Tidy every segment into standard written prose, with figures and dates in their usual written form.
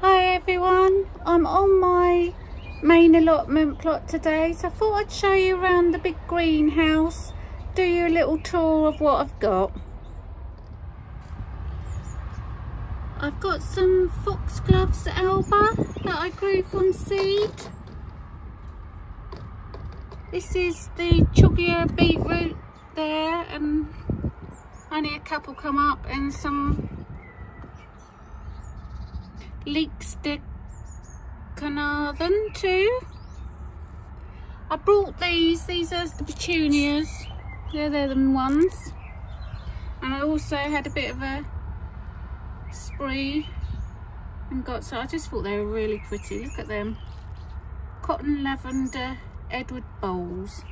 Hi everyone, I'm on my main allotment plot today, so I thought I'd show you around the big greenhouse, do you a little tour of what I've got. I've got some foxgloves alba that I grew from seed. This is the chuggier beetroot there, and only a couple come up, and some leeks de Carnarvon too. I brought these are the petunias, they're the ones, and I also had a bit of a spree and got, so I just thought they were really pretty. Look at them, cotton lavender Edward bowls.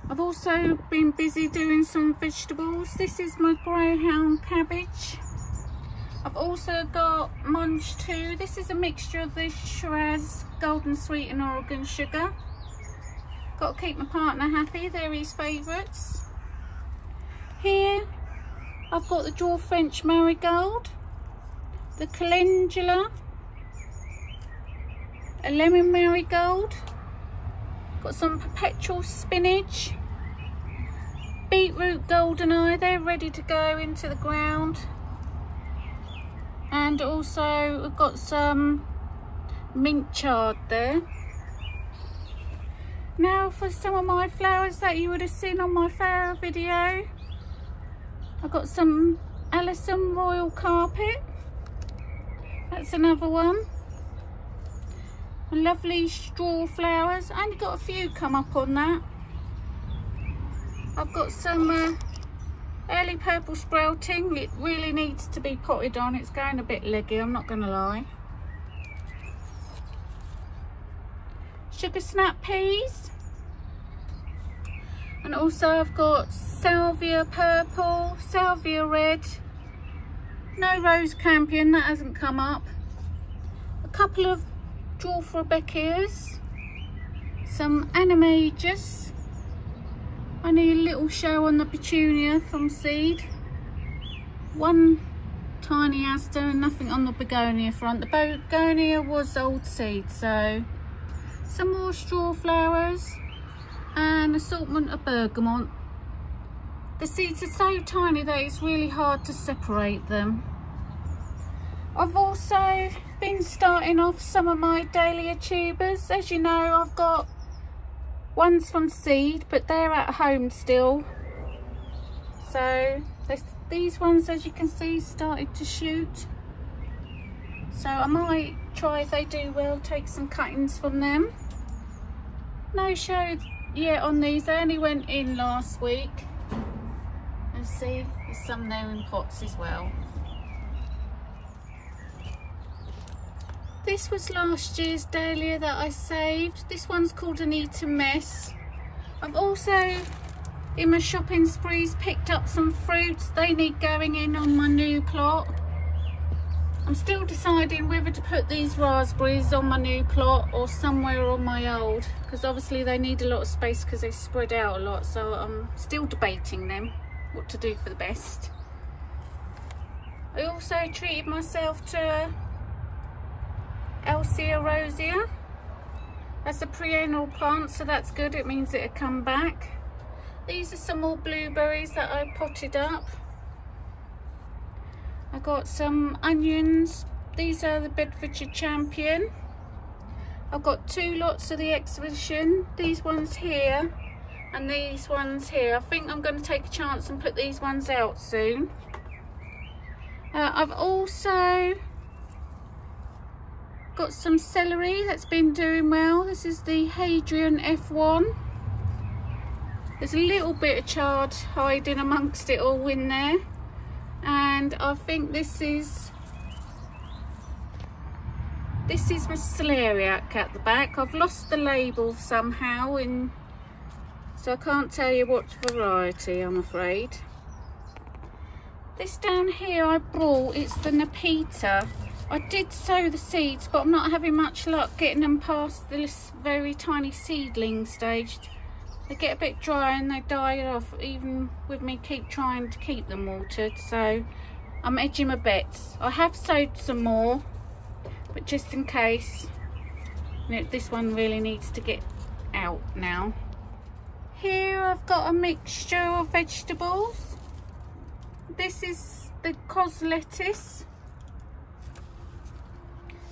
I've also been busy doing some vegetables. This is my greyhound cabbage. I've also got Munch too. This is a mixture of the Shiraz golden sweet and Oregon sugar. Got to keep my partner happy, they're his favourites. Here I've got the Dwarf French marigold, the calendula, a lemon marigold, got some perpetual spinach, beetroot goldeneye, they're ready to go into the ground. And also we've got some mint chard there. Now for some of my flowers that you would have seen on my flower video. I've got some Allison Royal Carpet. That's another one. Lovely straw flowers. I only got a few come up on that. I've got some early purple sprouting. It really needs to be potted on. It's going a bit leggy, I'm not going to lie. Sugar snap peas. And also I've got salvia purple, salvia red. No rose campion, that hasn't come up. A couple of dwarf Rebecca's. Some animagus. Only a little show on the petunia from seed. One tiny aster and nothing on the begonia front. The begonia was old seed, so some more straw flowers and assortment of bergamot. The seeds are so tiny that it's really hard to separate them. I've also been starting off some of my dahlia tubers. As you know, I've got ones from seed, but they're at home still. So these ones, as you can see, started to shoot. So I might try, if they do well, take some cuttings from them. No show yet on these. They only went in last week. And see, there's some there in pots as well. This was last year's dahlia that I saved. This one's called Anita Mess. I've also, in my shopping sprees, picked up some fruits. They need going in on my new plot. I'm still deciding whether to put these raspberries on my new plot or somewhere on my old, because obviously they need a lot of space because they spread out a lot, so I'm still debating them, what to do for the best. I also treated myself to Alcea rosea. That's a perennial plant, so that's good, it means it'll come back. These are some more blueberries that I potted up. I got some onions. These are the Bedfordshire Champion. I've got two lots of the exhibition, these ones here and these ones here. I think I'm going to take a chance and put these ones out soon. I've also got some celery that's been doing well. This is the Hadrian F1. There's a little bit of chard hiding amongst it all in there. And I think this is my celeriac at the back. I've lost the label somehow, so I can't tell you what variety, I'm afraid. This down here I brought, it's the Nepeta. I did sow the seeds, but I'm not having much luck getting them past this very tiny seedling stage. They get a bit dry and they die off, even with me trying to keep them watered. So I'm edging my bets. I have sowed some more, but just in case, this one really needs to get out now. Here I've got a mixture of vegetables. This is the cos lettuce.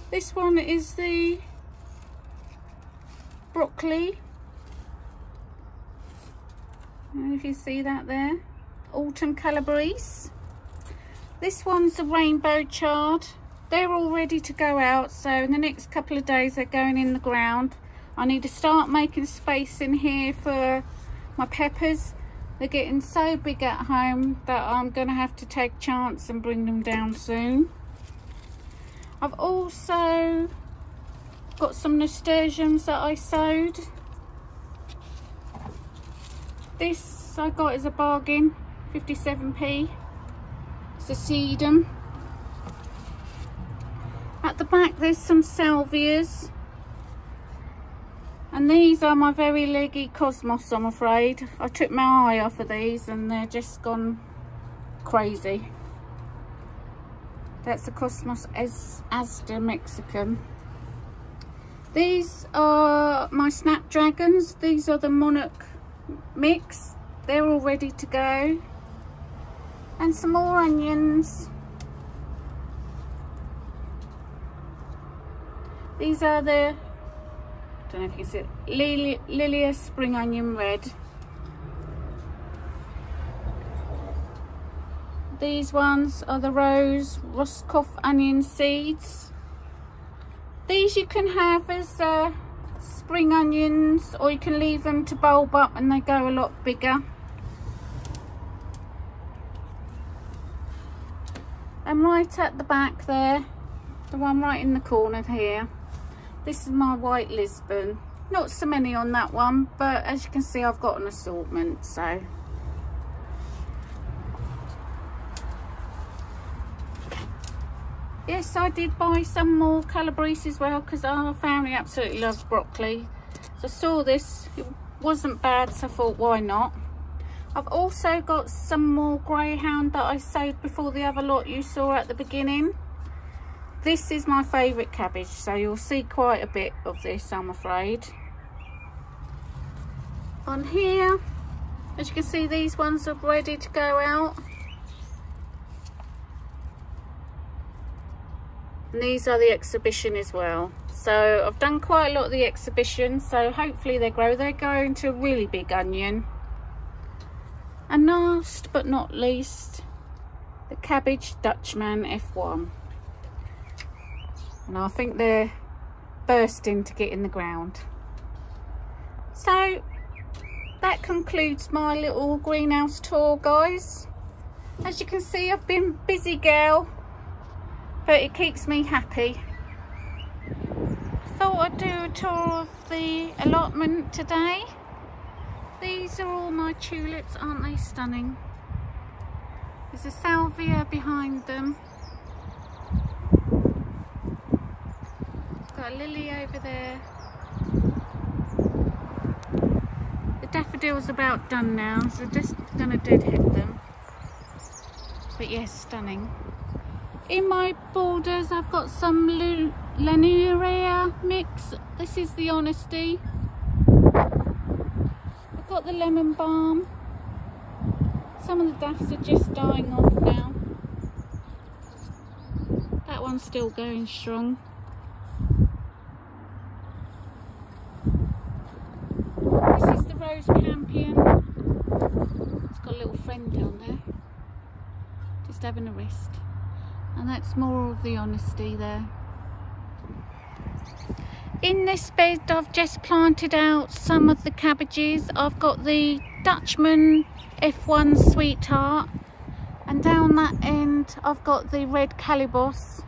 This one is the broccoli. I don't know if you see that there. Autumn calabrese. This one's a rainbow chard. They're all ready to go out, so in the next couple of days they're going in the ground. I need to start making space in here for my peppers. They're getting so big at home that I'm going to have to take a chance and bring them down soon. I've also got some nasturtiums that I sowed. This I got as a bargain, 57p. It's a sedum. At the back there's some salvias. And these are my very leggy cosmos, I'm afraid. I took my eye off of these and they're just gone crazy. That's the Cosmos Asda Mexican. These are my snapdragons. These are the monarch mix. They're all ready to go. And some more onions. These are the, I don't know if you can see it, Lilia Spring Onion Red. These ones are the Rose Roscoff Onion Seeds. These you can have as spring onions, or you can leave them to bulb up and they go a lot bigger. And right at the back there, the one right in the corner here, this is my white Lisbon. Not so many on that one, but as you can see I've got an assortment, so. Yes, I did buy some more calabrese as well because our family absolutely loves broccoli. So I saw this, it wasn't bad, so I thought why not. I've also got some more greyhound that I sowed before the other lot you saw at the beginning. This is my favourite cabbage, so you'll see quite a bit of this, I'm afraid. On here, as you can see, these ones are ready to go out. And these are the exhibition as well. So I've done quite a lot of the exhibition, so hopefully they grow. They go into a really big onion. And last but not least, the Cabbage Dutchman F1. And I think they're bursting to get in the ground. So that concludes my little greenhouse tour, guys. As you can see, I've been a busy girl, but it keeps me happy. I thought I'd do a tour of the allotment today. These are all my tulips, aren't they stunning? There's a salvia behind them. Got a lily over there. The daffodils about done now, so just gonna deadhead them. But yes, stunning. In my borders I've got some Lanurea mix. This is the Honesty. I've got the Lemon Balm. Some of the daffs are just dying off now. That one's still going strong. This is the Rose Campion. It's got a little friend down there, just having a rest. And that's more of the Honesty there. In this bed I've just planted out some of the cabbages. I've got the Dutchman F1 Sweetheart, and down that end I've got the red Calibos.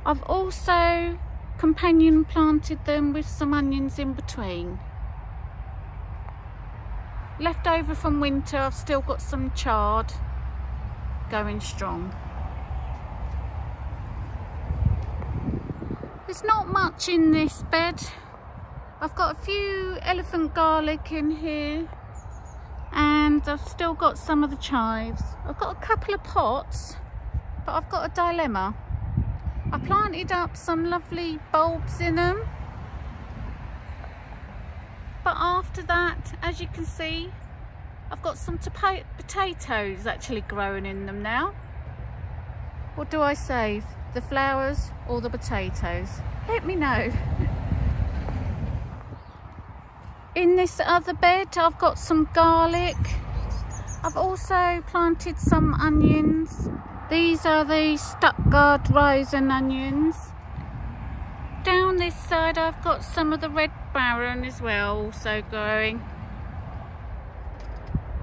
I've also companion planted them with some onions in between. Left over from winter, I've still got some chard going strong. There's not much in this bed. I've got a few elephant garlic in here, and I've still got some of the chives. I've got a couple of pots but I've got a dilemma. I planted up some lovely bulbs in them, but after that, as you can see, I've got some potatoes actually growing in them now. What do I save? The flowers or the potatoes? Let me know. In this other bed, I've got some garlic. I've also planted some onions. These are the Stuttgart Rosen onions. Down this side, I've got some of the Red Baron as well, also growing.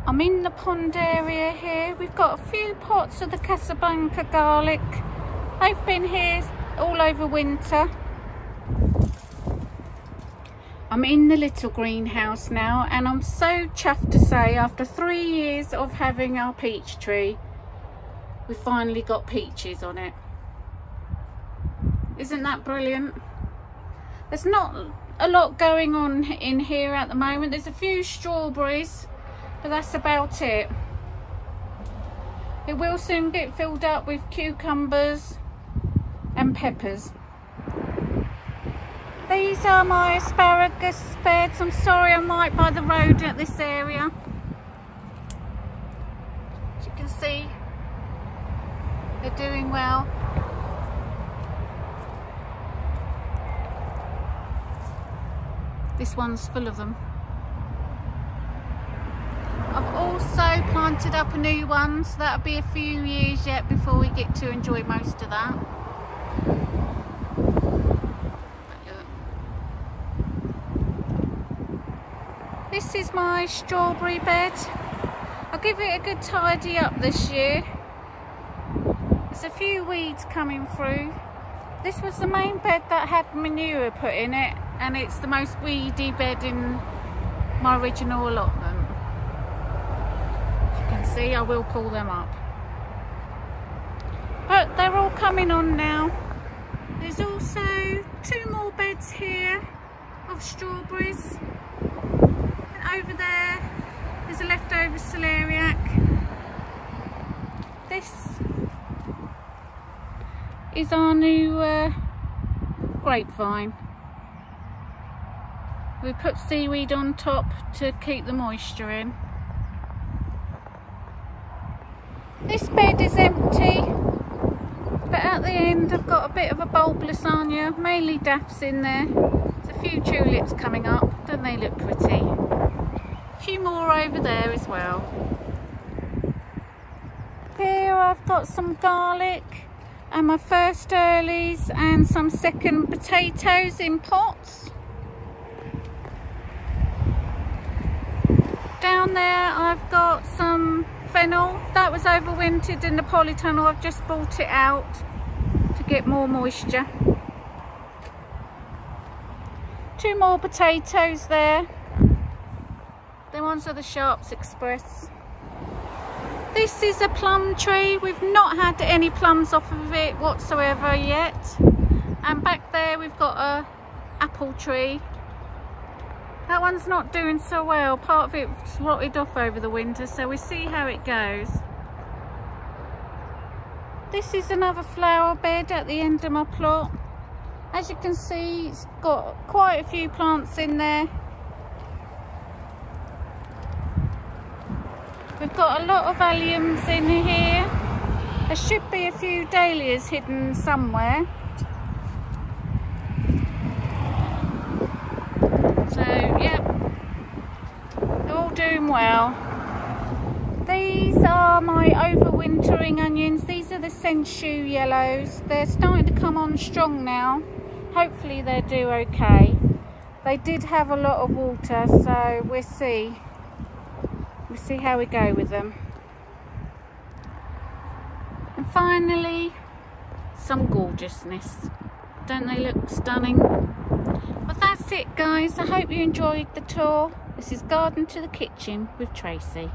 I'm in the pond area here. We've got a few pots of the Casablanca garlic. They've been here all over winter. I'm in the little greenhouse now, and I'm so chuffed to say, after 3 years of having our peach tree, we finally got peaches on it. Isn't that brilliant? There's not a lot going on in here at the moment. There's a few strawberries, but that's about it. It will soon get filled up with cucumbers and peppers. These are my asparagus beds. I'm sorry, I'm right by the road at this area. As you can see, they're doing well. This one's full of them. I've also planted up a new one, so that'll be a few years yet before we get to enjoy most of that. This is my strawberry bed. I'll give it a good tidy up this year. There's a few weeds coming through. This was the main bed that had manure put in it, and it's the most weedy bed in my original allotment. As you can see, I will pull them up. But they're all coming on now. There's also 2 more beds here of strawberries. Over there's a leftover celeriac. This is our new grapevine. We put seaweed on top to keep the moisture in. This bed is empty, but at the end I've got a bit of a bulb lasagna, mainly daffs in there. There's a few tulips coming up. Don't they look pretty? A few more over there as well. Here I've got some garlic and my first earlies and some second potatoes in pots. Down there I've got some fennel that was overwintered in the polytunnel. I've just brought it out to get more moisture. 2 more potatoes there. The ones are the Sharps Express. This is a plum tree. We've not had any plums off of it whatsoever yet. And back there we've got a apple tree. That one's not doing so well. Part of it's rotted off over the winter, so we see how it goes. This is another flower bed at the end of my plot. As you can see, it's got quite a few plants in there. We've got a lot of alliums in here. There should be a few dahlias hidden somewhere. So, yep, they're all doing well. These are my overwintering onions. These are the Sensu yellows. They're starting to come on strong now. Hopefully they do okay. They did have a lot of water, so we'll see. We'll see how we go with them. And finally, some gorgeousness. Don't they look stunning? Well, that's it, guys. I hope you enjoyed the tour. This is Garden to the Kitchen with Tracy.